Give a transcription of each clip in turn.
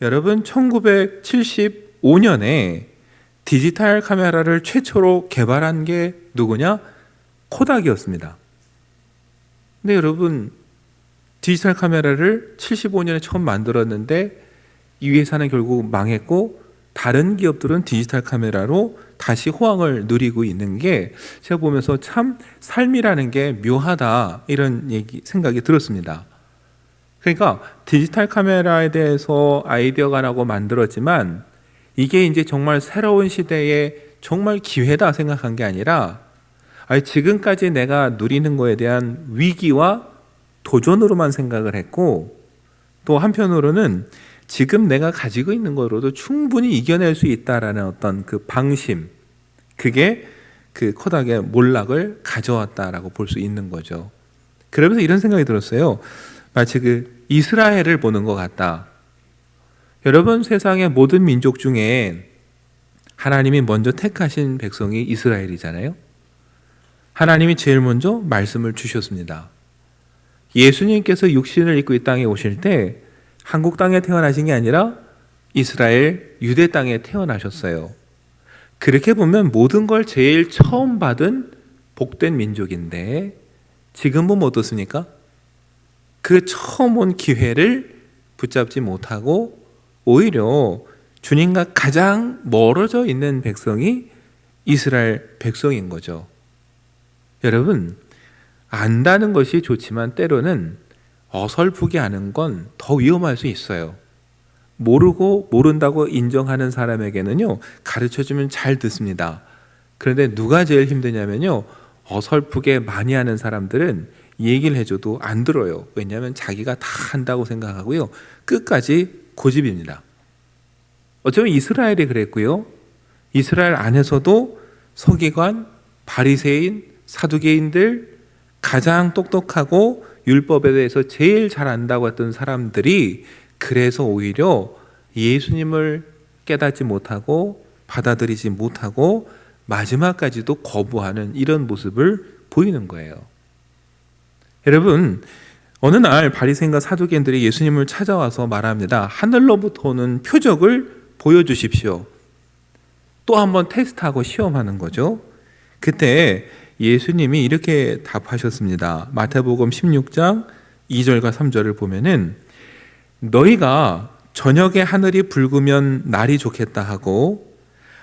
여러분, 1975년에 디지털 카메라를 최초로 개발한 게 누구냐? 코닥이었습니다. 근데 여러분, 디지털 카메라를 75년에 처음 만들었는데 이 회사는 결국 망했고 다른 기업들은 디지털 카메라로 다시 호황을 누리고 있는 게 제가 보면서 참 삶이라는 게 묘하다, 이런 생각이 들었습니다. 그러니까 디지털 카메라에 대해서 아이디어가 나고 만들었지만 이게 이제 정말 새로운 시대에 정말 기회다 생각한 게 아니라 지금까지 내가 누리는 거에 대한 위기와 도전으로만 생각을 했고, 또 한편으로는 지금 내가 가지고 있는 거로도 충분히 이겨낼 수 있다라는 어떤 그 방심, 그게 그 코닥의 몰락을 가져왔다라고 볼 수 있는 거죠. 그러면서 이런 생각이 들었어요. 마치 그 이스라엘을 보는 것 같다. 여러분, 세상의 모든 민족 중에 하나님이 먼저 택하신 백성이 이스라엘이잖아요. 하나님이 제일 먼저 말씀을 주셨습니다. 예수님께서 육신을 입고 이 땅에 오실 때 한국 땅에 태어나신 게 아니라 이스라엘 유대 땅에 태어나셨어요. 그렇게 보면 모든 걸 제일 처음 받은 복된 민족인데 지금 보면 어떻습니까? 그 처음 온 기회를 붙잡지 못하고 오히려 주님과 가장 멀어져 있는 백성이 이스라엘 백성인 거죠. 여러분, 안다는 것이 좋지만 때로는 어설프게 아는 건 더 위험할 수 있어요. 모르고 모른다고 인정하는 사람에게는요, 가르쳐주면 잘 듣습니다. 그런데 누가 제일 힘드냐면요, 어설프게 많이 하는 사람들은 얘기를 해줘도 안 들어요. 왜냐하면 자기가 다 한다고 생각하고요, 끝까지 고집입니다. 어쩌면 이스라엘이 그랬고요, 이스라엘 안에서도 서기관, 바리새인, 사두개인들, 가장 똑똑하고 율법에 대해서 제일 잘 안다고 했던 사람들이 그래서 오히려 예수님을 깨닫지 못하고 받아들이지 못하고 마지막까지도 거부하는 이런 모습을 보이는 거예요. 여러분, 어느 날 바리새인과 사두개인들이 예수님을 찾아와서 말합니다. 하늘로부터 오는 표적을 보여주십시오. 또 한번 테스트하고 시험하는 거죠. 그때 예수님이 이렇게 답하셨습니다. 마태복음 16장 2절과 3절을 보면은 너희가 저녁에 하늘이 붉으면 날이 좋겠다 하고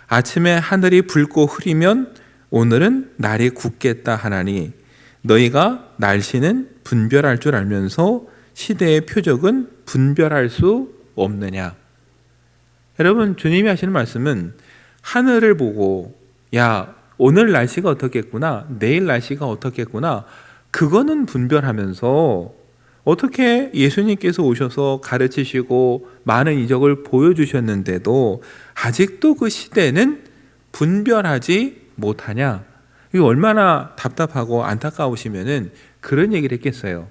아침에 하늘이 붉고 흐리면 오늘은 날이 굳겠다 하나니 너희가 날씨는 분별할 줄 알면서 시대의 표적은 분별할 수 없느냐. 여러분, 주님이 하시는 말씀은 하늘을 보고 야, 오늘 날씨가 어떻겠구나, 내일 날씨가 어떻겠구나, 그거는 분별하면서 어떻게 예수님께서 오셔서 가르치시고 많은 이적을 보여주셨는데도 아직도 그 시대는 분별하지 못하냐. 이게 얼마나 답답하고 안타까우시면은 그런 얘기를 했겠어요.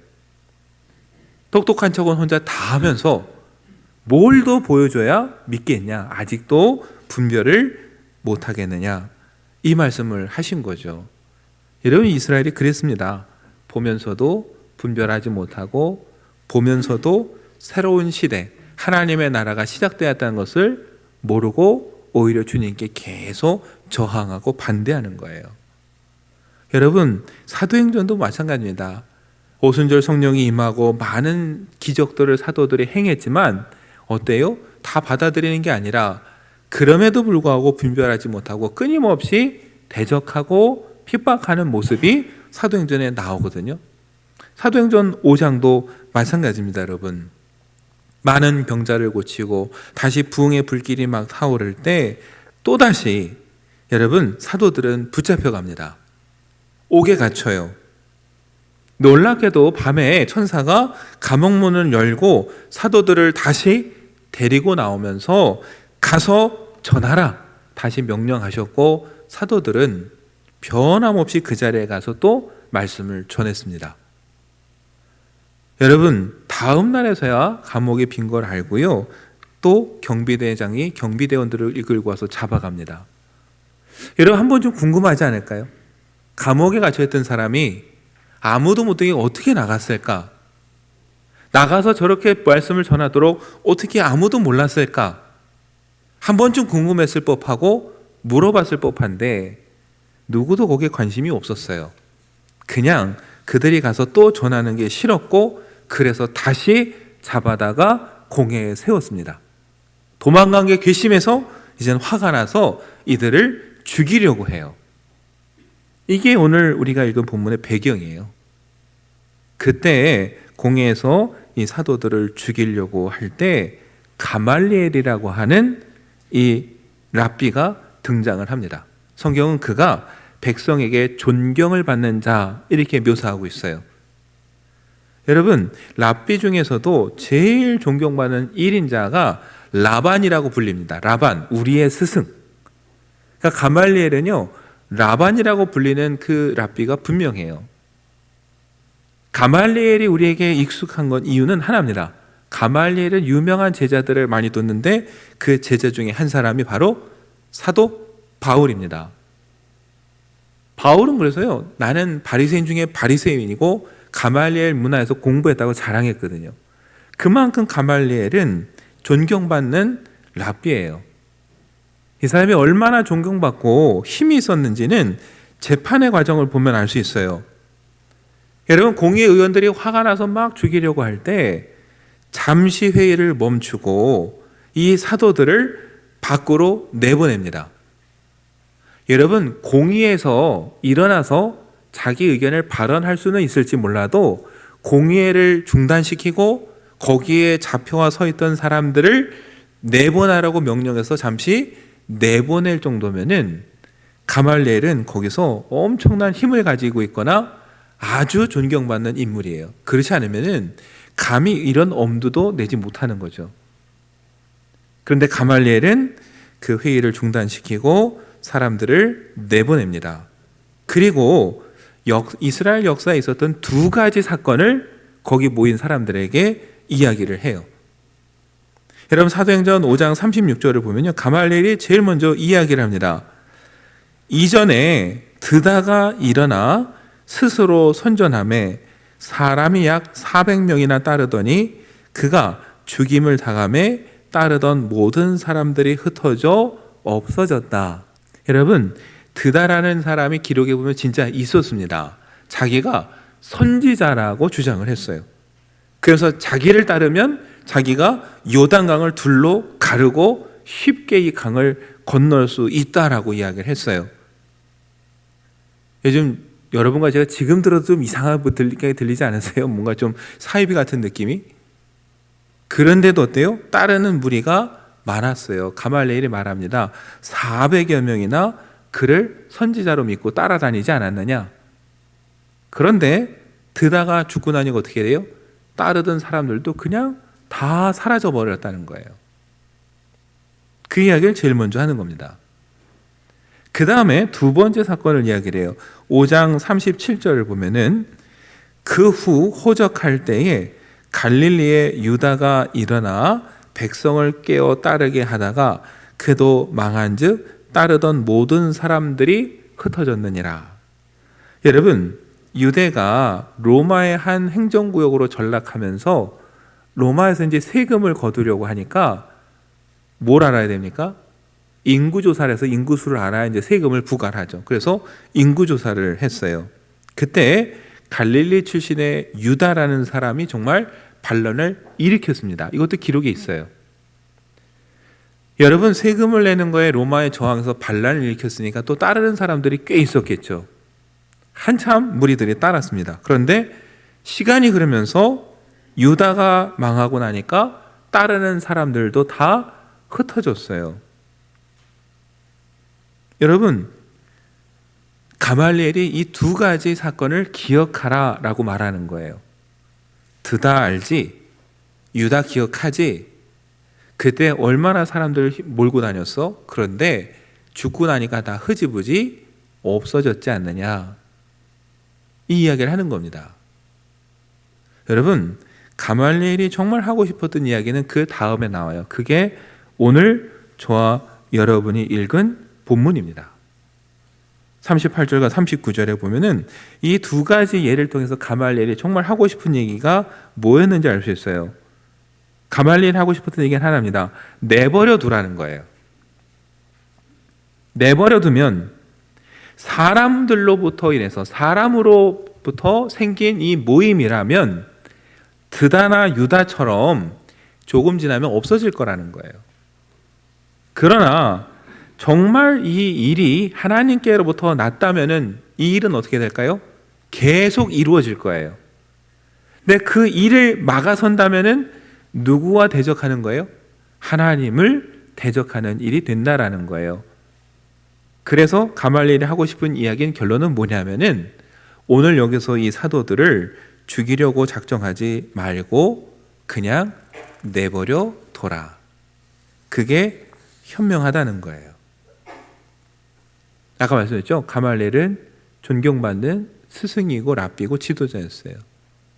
똑똑한 척은 혼자 다 하면서 뭘 더 보여줘야 믿겠냐, 아직도 분별을 못하겠느냐, 이 말씀을 하신 거죠. 여러분, 이스라엘이 그랬습니다. 보면서도 분별하지 못하고 보면서도 새로운 시대, 하나님의 나라가 시작되었다는 것을 모르고 오히려 주님께 계속 저항하고 반대하는 거예요. 여러분, 사도행전도 마찬가지입니다. 오순절 성령이 임하고 많은 기적들을 사도들이 행했지만 어때요? 다 받아들이는 게 아니라 그럼에도 불구하고 분별하지 못하고 끊임없이 대적하고 핍박하는 모습이 사도행전에 나오거든요. 사도행전 5장도 마찬가지입니다, 여러분. 많은 병자를 고치고 다시 부흥의 불길이 막 타오를 때 또다시 여러분, 사도들은 붙잡혀갑니다. 옥에 갇혀요. 놀랍게도 밤에 천사가 감옥문을 열고 사도들을 다시 데리고 나오면서 가서 전하라 다시 명령하셨고 사도들은 변함없이 그 자리에 가서 또 말씀을 전했습니다. 여러분, 다음 날에서야 감옥이 빈 걸 알고요, 또 경비대장이 경비대원들을 이끌고 와서 잡아갑니다. 여러분, 한번 좀 궁금하지 않을까요? 감옥에 갇혀있던 사람이 아무도 못 되게 어떻게 나갔을까? 나가서 저렇게 말씀을 전하도록 어떻게 아무도 몰랐을까? 한 번쯤 궁금했을 법하고 물어봤을 법한데 누구도 거기에 관심이 없었어요. 그냥 그들이 가서 또 전하는 게 싫었고 그래서 다시 잡아다가 공회에 세웠습니다. 도망간 게 괘씸해서 이제는 화가 나서 이들을 죽이려고 해요. 이게 오늘 우리가 읽은 본문의 배경이에요. 그때 공회에서 이 사도들을 죽이려고 할 때 가말리엘이라고 하는 이 랍비가 등장을 합니다. 성경은 그가 백성에게 존경을 받는 자 이렇게 묘사하고 있어요. 여러분, 랍비 중에서도 제일 존경받는 1인자가 라반이라고 불립니다. 라반, 우리의 스승. 그러니까 가말리엘은요, 라반이라고 불리는 그 랍비가 분명해요. 가말리엘이 우리에게 익숙한 건 이유는 하나입니다. 가말리엘은 유명한 제자들을 많이 뒀는데 그 제자 중에 한 사람이 바로 사도 바울입니다. 바울은 그래서요, 나는 바리새인 중에 바리새인이고 가말리엘 문화에서 공부했다고 자랑했거든요. 그만큼 가말리엘은 존경받는 랍비예요. 이 사람이 얼마나 존경받고 힘이 있었는지는 재판의 과정을 보면 알 수 있어요. 여러분, 공의 의원들이 화가 나서 막 죽이려고 할 때 잠시 회의를 멈추고 이 사도들을 밖으로 내보냅니다. 여러분, 공의에서 일어나서 자기 의견을 발언할 수는 있을지 몰라도 공의회를 중단시키고 거기에 잡혀와 서 있던 사람들을 내보내라고 명령해서 잠시 내보낼 정도면은 가말리엘은 거기서 엄청난 힘을 가지고 있거나 아주 존경받는 인물이에요. 그렇지 않으면은 감히 이런 엄두도 내지 못하는 거죠. 그런데 가말리엘은 그 회의를 중단시키고 사람들을 내보냅니다. 그리고 이스라엘 역사에 있었던 두 가지 사건을 거기 모인 사람들에게 이야기를 해요. 여러분, 사도행전 5장 36절을 보면요, 가말리엘이 제일 먼저 이야기를 합니다. 이전에 드다가 일어나 스스로 선전하며 사람이 약 400명이나 따르더니 그가 죽임을 당하며 따르던 모든 사람들이 흩어져 없어졌다. 여러분, 드다라는 사람이 기록에 보면 진짜 있었습니다. 자기가 선지자라고 주장을 했어요. 그래서 자기를 따르면 자기가 요단강을 둘로 가르고 쉽게 이 강을 건널 수 있다라고 이야기를 했어요. 요즘 여러분과 제가 지금 들어도 좀 이상하게 들리지 않으세요? 뭔가 좀 사이비 같은 느낌이? 그런데도 어때요? 따르는 무리가 많았어요. 가말리엘이 말합니다. 400여 명이나 그를 선지자로 믿고 따라다니지 않았느냐? 그런데 드다가 죽고 나니까 어떻게 돼요? 따르던 사람들도 그냥 다 사라져 버렸다는 거예요. 그 이야기를 제일 먼저 하는 겁니다. 그 다음에 두 번째 사건을 이야기를 해요. 5장 37절을 보면은 그 후 호적할 때에 갈릴리에 유다가 일어나 백성을 깨어 따르게 하다가 그도 망한즉 따르던 모든 사람들이 흩어졌느니라. 여러분, 유대가 로마의 한 행정구역으로 전락하면서 로마에서 이제 세금을 거두려고 하니까 뭘 알아야 됩니까? 인구조사를 해서 인구수를 알아야 이제 세금을 부과를 하죠. 그래서 인구조사를 했어요. 그때 갈릴리 출신의 유다라는 사람이 정말 반란을 일으켰습니다. 이것도 기록에 있어요. 여러분, 세금을 내는 거에 로마에 저항해서 반란을 일으켰으니까 또 따르는 사람들이 꽤 있었겠죠. 한참 무리들이 따랐습니다. 그런데 시간이 흐르면서 유다가 망하고 나니까 따르는 사람들도 다 흩어졌어요. 여러분, 가말리엘이 이 두 가지 사건을 기억하라 라고 말하는 거예요. 드다 알지? 유다 기억하지? 그때 얼마나 사람들을 몰고 다녔어? 그런데 죽고 나니까 다 흐지부지 없어졌지 않느냐? 이 이야기를 하는 겁니다. 여러분, 가말리엘이 정말 하고 싶었던 이야기는 그 다음에 나와요. 그게 오늘 저와 여러분이 읽은 본문입니다. 38절과 39절에 보면은 이 두 가지 예를 통해서 가말리엘이 정말 하고 싶은 얘기가 뭐였는지 알 수 있어요. 가말리엘이 하고 싶었던 얘기는 하나입니다. 내버려 두라는 거예요. 내버려 두면 사람들로부터 인해서, 사람으로부터 생긴 이 모임이라면 드다나 유다처럼 조금 지나면 없어질 거라는 거예요. 그러나 정말 이 일이 하나님께로부터 났다면은 이 일은 어떻게 될까요? 계속 이루어질 거예요. 근데 그 일을 막아선다면은 누구와 대적하는 거예요? 하나님을 대적하는 일이 된다라는 거예요. 그래서 가말리엘이 하고 싶은 이야기는, 결론은 뭐냐면은 오늘 여기서 이 사도들을 죽이려고 작정하지 말고 그냥 내버려 둬라. 그게 현명하다는 거예요. 아까 말씀드렸죠? 가말리엘은 존경받는 스승이고 랍비고 지도자였어요.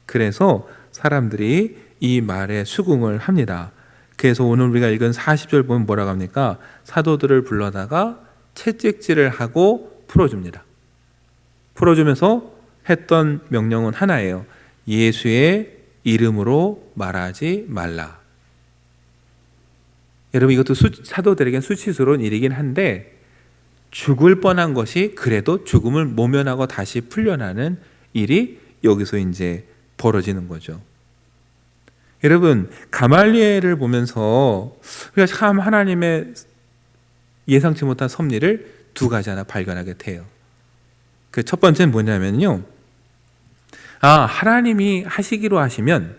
그래서 사람들이 이 말에 수긍을 합니다. 그래서 오늘 우리가 읽은 40절 보면 뭐라고 합니까? 사도들을 불러다가 채찍질을 하고 풀어줍니다. 풀어주면서 했던 명령은 하나예요. 예수의 이름으로 말하지 말라. 여러분, 이것도 사도들에겐 수치스러운 일이긴 한데 죽을 뻔한 것이 그래도 죽음을 모면하고 다시 풀려나는 일이 여기서 이제 벌어지는 거죠. 여러분, 가말리엘을 보면서 우리가 참 하나님의 예상치 못한 섭리를 두 가지 하나 발견하게 돼요. 그 첫 번째는 뭐냐면요, 하나님이 하시기로 하시면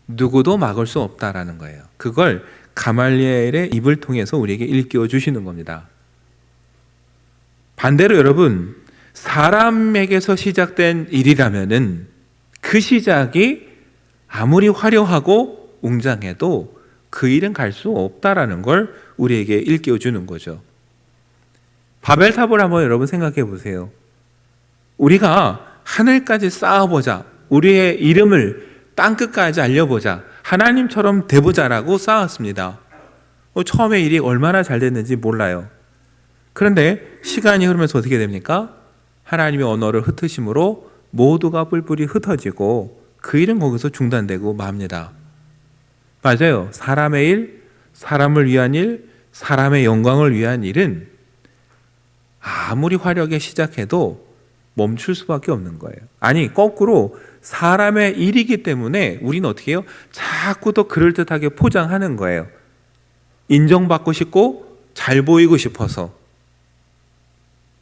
누구도 막을 수 없다라는 거예요. 그걸 가말리엘의 입을 통해서 우리에게 일깨워 주시는 겁니다. 반대로 여러분, 사람에게서 시작된 일이라면은 그 시작이 아무리 화려하고 웅장해도 그 일은 갈 수 없다라는 걸 우리에게 일깨워 주는 거죠. 바벨탑을 한번 여러분 생각해 보세요. 우리가 하늘까지 쌓아보자, 우리의 이름을 땅끝까지 알려보자, 하나님처럼 돼보자라고 쌓았습니다. 처음에 일이 얼마나 잘 됐는지 몰라요. 그런데 시간이 흐르면서 어떻게 됩니까? 하나님의 언어를 흩으심으로 모두가 뿔뿔이 흩어지고 그 일은 거기서 중단되고 맙니다. 맞아요. 사람의 일, 사람을 위한 일, 사람의 영광을 위한 일은 아무리 화려하게 시작해도 멈출 수밖에 없는 거예요. 아니, 거꾸로 사람의 일이기 때문에 우리는 어떻게 해요? 자꾸 더 그럴듯하게 포장하는 거예요. 인정받고 싶고 잘 보이고 싶어서.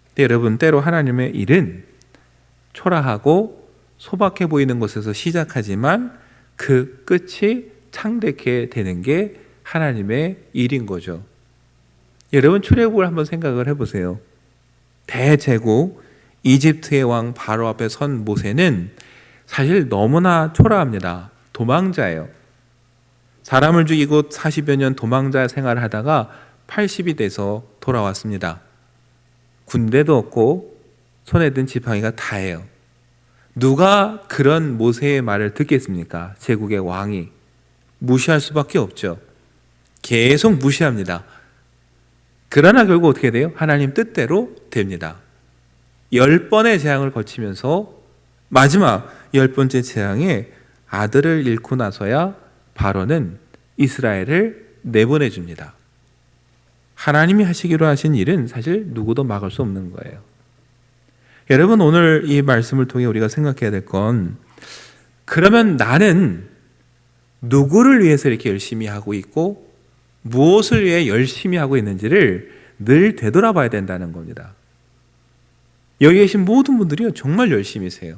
근데 여러분, 때로 하나님의 일은 초라하고 소박해 보이는 곳에서 시작하지만 그 끝이 창대케 되는 게 하나님의 일인 거죠. 여러분, 출애굽을 한번 생각을 해보세요. 대제국 이집트의 왕 바로 앞에 선 모세는 사실 너무나 초라합니다. 도망자예요. 사람을 죽이고 40여 년 도망자 생활을 하다가 80이 돼서 돌아왔습니다. 군대도 없고 손에 든 지팡이가 다예요. 누가 그런 모세의 말을 듣겠습니까? 제국의 왕이. 무시할 수밖에 없죠. 계속 무시합니다. 그러나 결국 어떻게 돼요? 하나님 뜻대로 됩니다. 10번의 재앙을 거치면서 마지막 10번째 재앙에 아들을 잃고 나서야 바로는 이스라엘을 내보내 줍니다. 하나님이 하시기로 하신 일은 사실 누구도 막을 수 없는 거예요. 여러분, 오늘 이 말씀을 통해 우리가 생각해야 될 건, 그러면 나는 누구를 위해서 이렇게 열심히 하고 있고 무엇을 위해 열심히 하고 있는지를 늘 되돌아봐야 된다는 겁니다. 여기 계신 모든 분들이 정말 열심히세요.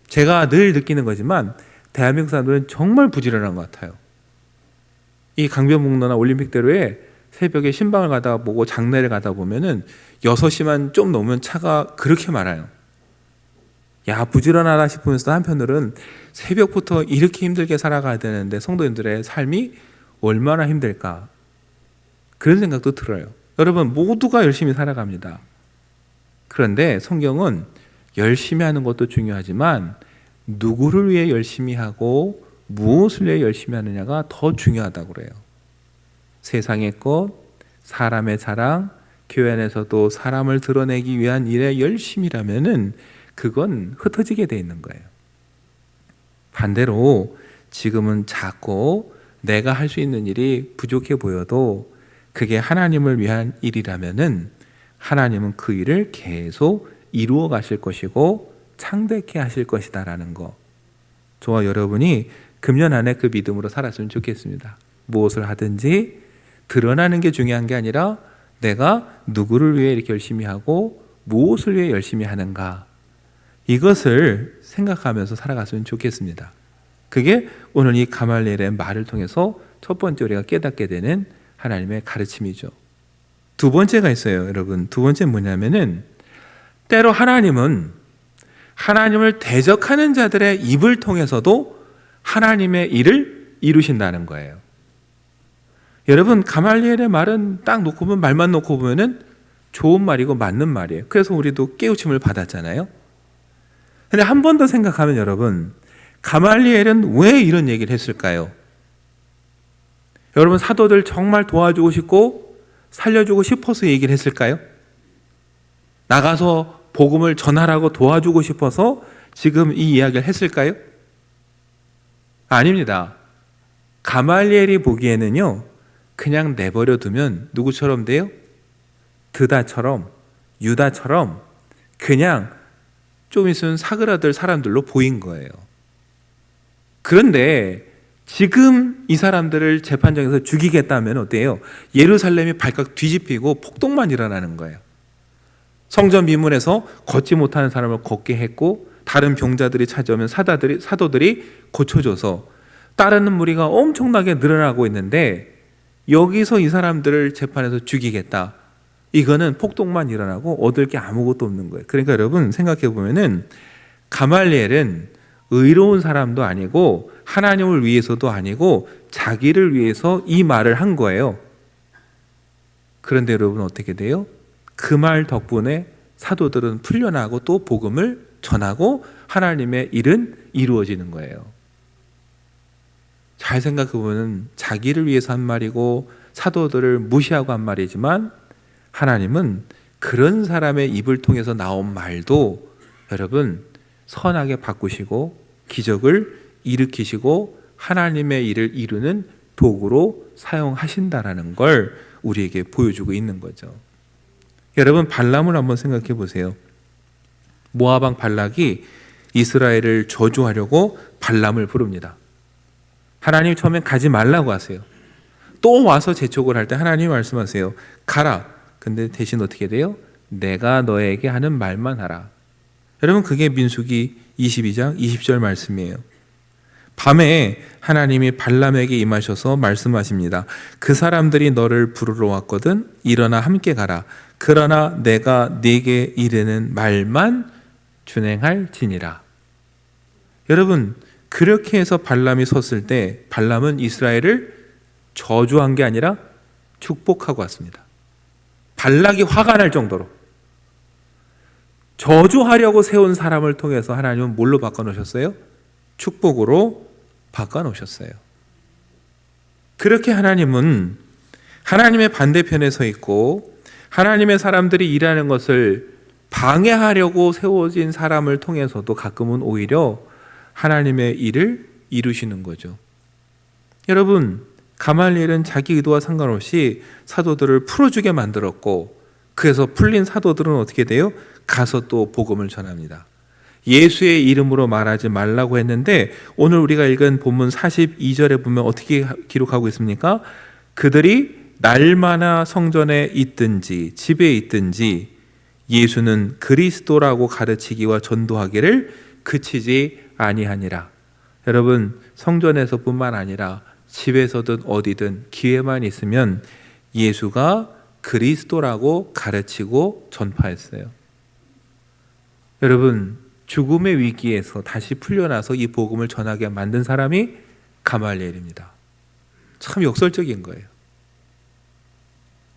제가 늘 느끼는 거지만 대한민국 사람들은 정말 부지런한 것 같아요. 이 강변북로나 올림픽대로에 새벽에 신방을 가다 보고 장례를 가다 보면은 6시만 좀 넘으면 차가 그렇게 많아요. 야, 부지런하다 싶으면서 한편으로는 새벽부터 이렇게 힘들게 살아가야 되는데 성도님들의 삶이 얼마나 힘들까, 그런 생각도 들어요. 여러분, 모두가 열심히 살아갑니다. 그런데 성경은 열심히 하는 것도 중요하지만 누구를 위해 열심히 하고 무엇을 위해 열심히 하느냐가 더 중요하다고 그래요. 세상의 것, 사람의 자랑, 교회 안에서도 사람을 드러내기 위한 일에 열심이라면은 그건 흩어지게 돼 있는 거예요. 반대로 지금은 작고 내가 할 수 있는 일이 부족해 보여도 그게 하나님을 위한 일이라면은 하나님은 그 일을 계속 이루어 가실 것이고 창대케 하실 것이다라는 거. 저와 여러분이 금년 안에 그 믿음으로 살았으면 좋겠습니다. 무엇을 하든지 드러나는 게 중요한 게 아니라 내가 누구를 위해 이렇게 열심히 하고 무엇을 위해 열심히 하는가, 이것을 생각하면서 살아갔으면 좋겠습니다. 그게 오늘 이 가말리엘의 말을 통해서 첫 번째 우리가 깨닫게 되는 하나님의 가르침이죠. 두 번째가 있어요, 여러분. 두 번째는 뭐냐면은 때로 하나님은 하나님을 대적하는 자들의 입을 통해서도 하나님의 일을 이루신다는 거예요. 여러분, 가말리엘의 말은 딱 놓고 보면, 말만 놓고 보면은 좋은 말이고 맞는 말이에요. 그래서 우리도 깨우침을 받았잖아요. 근데 한 번 더 생각하면 여러분, 가말리엘은 왜 이런 얘기를 했을까요? 여러분, 사도들 정말 도와주고 싶고 살려주고 싶어서 얘기를 했을까요? 나가서 복음을 전하라고 도와주고 싶어서 지금 이 이야기를 했을까요? 아닙니다. 가말리엘이 보기에는요, 그냥 내버려 두면 누구처럼 돼요? 드다처럼, 유다처럼 그냥 좀 있으면 사그라들 사람들로 보인 거예요. 그런데 지금 이 사람들을 재판장에서 죽이겠다면 어때요? 예루살렘이 발칵 뒤집히고 폭동만 일어나는 거예요. 성전 미문에서 걷지 못하는 사람을 걷게 했고, 다른 병자들이 찾아오면 사도들이 고쳐줘서 따르는 무리가 엄청나게 늘어나고 있는데, 여기서 이 사람들을 재판에서 죽이겠다, 이거는 폭동만 일어나고 얻을 게 아무것도 없는 거예요. 그러니까 여러분, 생각해 보면은 가말리엘은 의로운 사람도 아니고 하나님을 위해서도 아니고 자기를 위해서 이 말을 한 거예요. 그런데 여러분, 어떻게 돼요? 그 말 덕분에 사도들은 풀려나고 또 복음을 전하고 하나님의 일은 이루어지는 거예요. 잘 생각해 보면 자기를 위해서 한 말이고 사도들을 무시하고 한 말이지만, 하나님은 그런 사람의 입을 통해서 나온 말도 여러분 선하게 바꾸시고 기적을 일으키시고 하나님의 일을 이루는 도구로 사용하신다라는 걸 우리에게 보여주고 있는 거죠. 여러분, 발람을 한번 생각해 보세요. 모압 왕 발락이 이스라엘을 저주하려고 발람을 부릅니다. 하나님 처음엔 가지 말라고 하세요. 또 와서 재촉을 할 때 하나님 말씀하세요. 가라. 근데 대신 어떻게 돼요? 내가 너에게 하는 말만 하라. 여러분, 그게 민수기 22장 20절 말씀이에요. 밤에 하나님이 발람에게 임하셔서 말씀하십니다. 그 사람들이 너를 부르러 왔거든. 일어나 함께 가라. 그러나 내가 네게 이르는 말만 준행할지니라. 여러분, 그렇게 해서 발람이 섰을 때 발람은 이스라엘을 저주한 게 아니라 축복하고 왔습니다. 발락이 화가 날 정도로 저주하려고 세운 사람을 통해서 하나님은 뭘로 바꿔놓으셨어요? 축복으로 바꿔놓으셨어요. 그렇게 하나님은 하나님의 반대편에 서 있고 하나님의 사람들이 일하는 것을 방해하려고 세워진 사람을 통해서도 가끔은 오히려 하나님의 일을 이루시는 거죠. 여러분, 가말리엘은 자기 의도와 상관없이 사도들을 풀어주게 만들었고, 그래서 풀린 사도들은 어떻게 돼요? 가서 또 복음을 전합니다. 예수의 이름으로 말하지 말라고 했는데, 오늘 우리가 읽은 본문 42절에 보면 어떻게 기록하고 있습니까? 그들이 날마다 성전에 있든지 집에 있든지 예수는 그리스도라고 가르치기와 전도하기를 그치지 아니하니라. 여러분, 성전에서뿐만 아니라 집에서든 어디든 기회만 있으면 예수가 그리스도라고 가르치고 전파했어요. 여러분, 죽음의 위기에서 다시 풀려나서 이 복음을 전하게 만든 사람이 가말리엘입니다. 참 역설적인 거예요.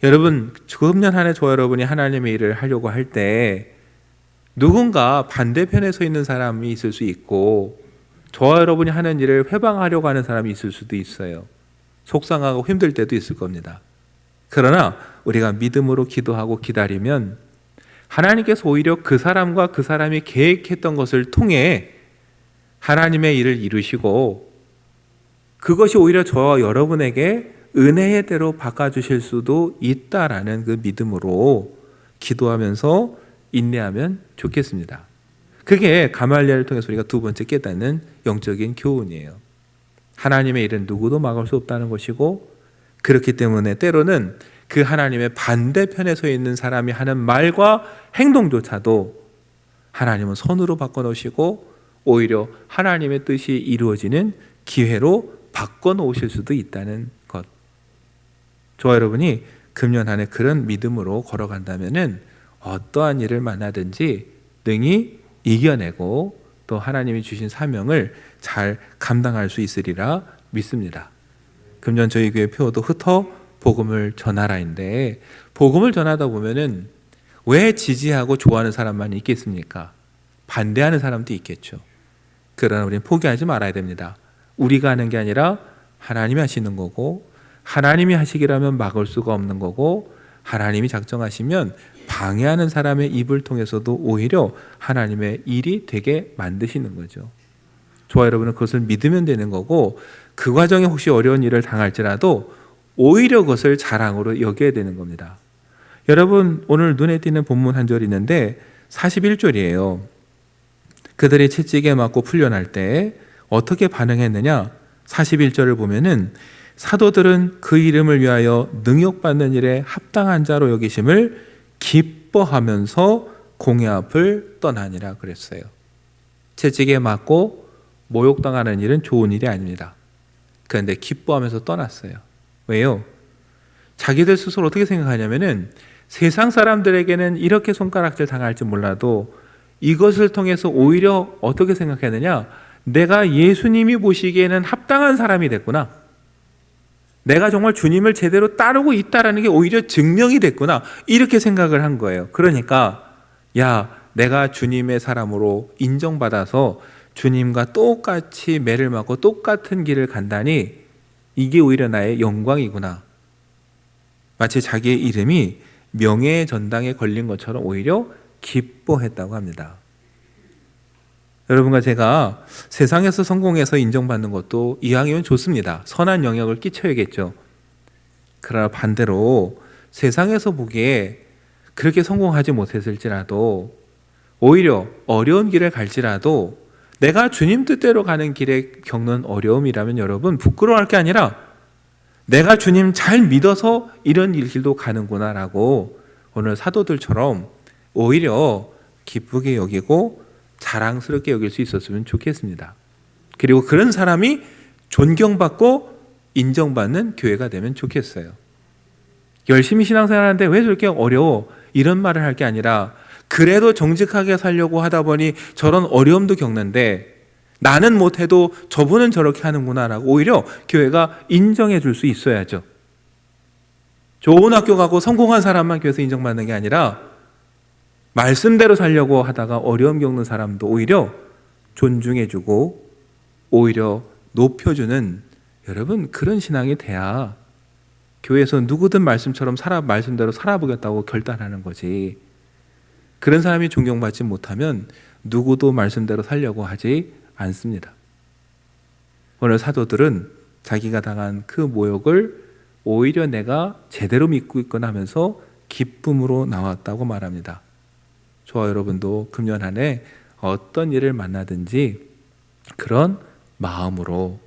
여러분, 금년 한 해 저와 여러분이 하나님의 일을 하려고 할 때 누군가 반대편에 서 있는 사람이 있을 수 있고, 저와 여러분이 하는 일을 회방하려고 하는 사람이 있을 수도 있어요. 속상하고 힘들 때도 있을 겁니다. 그러나 우리가 믿음으로 기도하고 기다리면 하나님께서 오히려 그 사람과 그 사람이 계획했던 것을 통해 하나님의 일을 이루시고 그것이 오히려 저와 여러분에게 은혜의 대로 바꿔주실 수도 있다라는 그 믿음으로 기도하면서 인내하면 좋겠습니다. 그게 가말리엘을 통해서 우리가 두 번째 깨닫는 영적인 교훈이에요. 하나님의 일은 누구도 막을 수 없다는 것이고, 그렇기 때문에 때로는 그 하나님의 반대편에 서 있는 사람이 하는 말과 행동조차도 하나님은 손으로 바꿔놓으시고 오히려 하나님의 뜻이 이루어지는 기회로 바꿔놓으실 수도 있다는 것. 저와 여러분이 금년 안에 그런 믿음으로 걸어간다면은 어떠한 일을 만나든지 능히 이겨내고 또 하나님이 주신 사명을 잘 감당할 수 있으리라 믿습니다. 금년 저희 교회 표어도 흩어 복음을 전하라인데, 복음을 전하다 보면은 왜 지지하고 좋아하는 사람만 있겠습니까? 반대하는 사람도 있겠죠. 그러나 우리는 포기하지 말아야 됩니다. 우리가 하는 게 아니라 하나님이 하시는 거고, 하나님이 하시기라면 막을 수가 없는 거고, 하나님이 작정하시면 방해하는 사람의 입을 통해서도 오히려 하나님의 일이 되게 만드시는 거죠. 저와 여러분은 그것을 믿으면 되는 거고, 그 과정에 혹시 어려운 일을 당할지라도 오히려 그것을 자랑으로 여겨야 되는 겁니다. 여러분, 오늘 눈에 띄는 본문 한 절이 있는데 41절이에요. 그들이 채찍에 맞고 풀려날 때 어떻게 반응했느냐? 41절을 보면은 사도들은 그 이름을 위하여 능욕받는 일에 합당한 자로 여기심을 기뻐하면서 공회 앞을 떠나니라 그랬어요. 채찍에 맞고 모욕당하는 일은 좋은 일이 아닙니다. 그런데 기뻐하면서 떠났어요. 왜요? 자기들 스스로 어떻게 생각하냐면은 세상 사람들에게는 이렇게 손가락질 당할지 몰라도 이것을 통해서 오히려 어떻게 생각했느냐? 내가 예수님이 보시기에는 합당한 사람이 됐구나. 내가 정말 주님을 제대로 따르고 있다라는 게 오히려 증명이 됐구나. 이렇게 생각을 한 거예요. 그러니까 야, 내가 주님의 사람으로 인정받아서 주님과 똑같이 매를 맞고 똑같은 길을 간다니 이게 오히려 나의 영광이구나. 마치 자기의 이름이 명예의 전당에 걸린 것처럼 오히려 기뻐했다고 합니다. 여러분과 제가 세상에서 성공해서 인정받는 것도 이왕이면 좋습니다. 선한 영향을 끼쳐야겠죠. 그러나 반대로 세상에서 보기에 그렇게 성공하지 못했을지라도 오히려 어려운 길을 갈지라도 내가 주님 뜻대로 가는 길에 겪는 어려움이라면 여러분 부끄러워할 게 아니라 내가 주님 잘 믿어서 이런 길도 가는구나라고 오늘 사도들처럼 오히려 기쁘게 여기고 자랑스럽게 여길 수 있었으면 좋겠습니다. 그리고 그런 사람이 존경받고 인정받는 교회가 되면 좋겠어요. 열심히 신앙생활하는데 왜 저렇게 어려워? 이런 말을 할 게 아니라 그래도 정직하게 살려고 하다 보니 저런 어려움도 겪는데 나는 못해도 저분은 저렇게 하는구나라고 오히려 교회가 인정해 줄 수 있어야죠. 좋은 학교 가고 성공한 사람만 교회에서 인정받는 게 아니라 말씀대로 살려고 하다가 어려움 겪는 사람도 오히려 존중해주고 오히려 높여주는 여러분 그런 신앙이 돼야 교회에서 누구든 말씀대로 살아보겠다고 결단하는 거지. 그런 사람이 존경받지 못하면 누구도 말씀대로 살려고 하지 않습니다. 오늘 사도들은 자기가 당한 그 모욕을 오히려 내가 제대로 믿고 있거나 하면서 기쁨으로 나왔다고 말합니다. 저와 여러분도 금년 한 해 어떤 일을 만나든지 그런 마음으로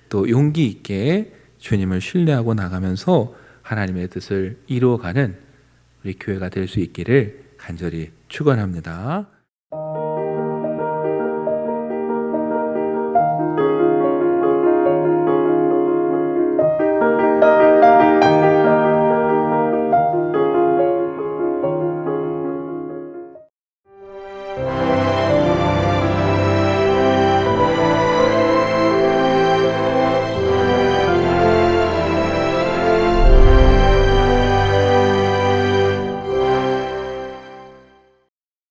또 용기 있게 주님을 신뢰하고 나가면서 하나님의 뜻을 이루어가는 우리 교회가 될 수 있기를 간절히 축원합니다.